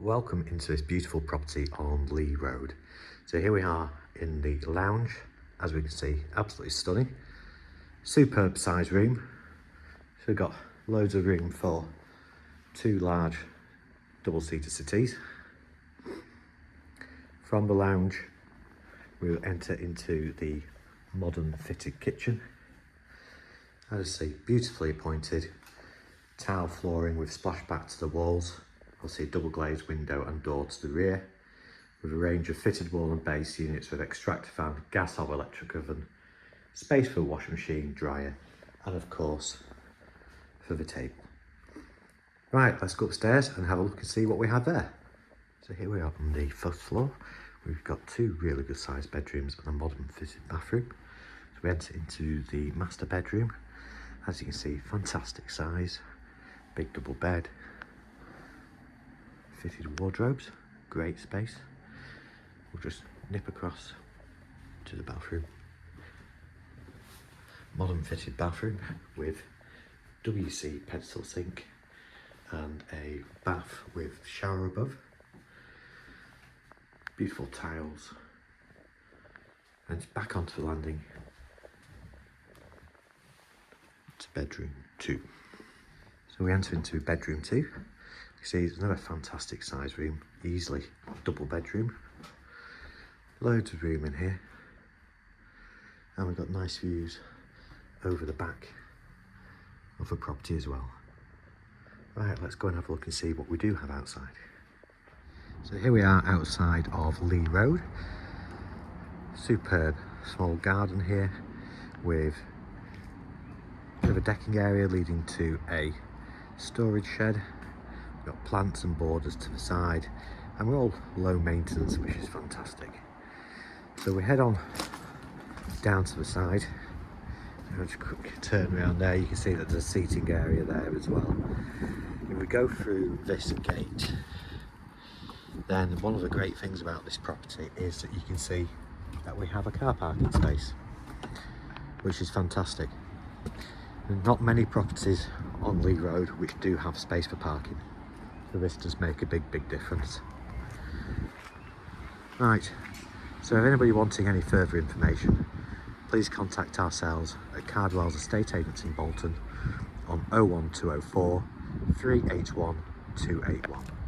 Welcome into this beautiful property on Leigh Road. So here we are in the lounge. As we can see, absolutely stunning. Superb size room. So we've got loads of room for two large double-seater settees. From the lounge, we will enter into the modern fitted kitchen. As you see, beautifully appointed tile flooring with splashback to the walls. Obviously a double glazed window and door to the rear, with a range of fitted wall and base units with extractor fan, gas or electric oven, space for washing machine, dryer, and of course for the table. Right, let's go upstairs and have a look and see what we have there. So here we are on the first floor. We've got two really good sized bedrooms and a modern fitted bathroom. So we enter into the master bedroom. As you can see, fantastic size, big double bed, fitted wardrobes, great space. We'll just nip across to the bathroom. Modern fitted bathroom with WC pedestal sink and a bath with shower above. Beautiful tiles. And it's back onto the landing to bedroom 2. So we enter into bedroom 2. You see, it's another fantastic size room, easily double bedroom. Loads of room in here. And we've got nice views over the back of the property as well. Right, let's go and have a look and see what we do have outside. So here we are outside of Leigh Road. Superb small garden here with a bit of a decking area leading to a storage shed. We've got plants and borders to the side, and we're all low maintenance, which is fantastic. So we head on down to the side. Just a quick turn around there, you can see that there's a seating area there as well. If we go through this gate, then one of the great things about this property is that you can see that we have a car parking space, which is fantastic. There's not many properties on Leigh Road which do have space for parking. So this does make a big difference. Right, so if anybody wanting any further information, please contact ourselves at Cardwell's Estate Agents in Bolton on 01204 381 281.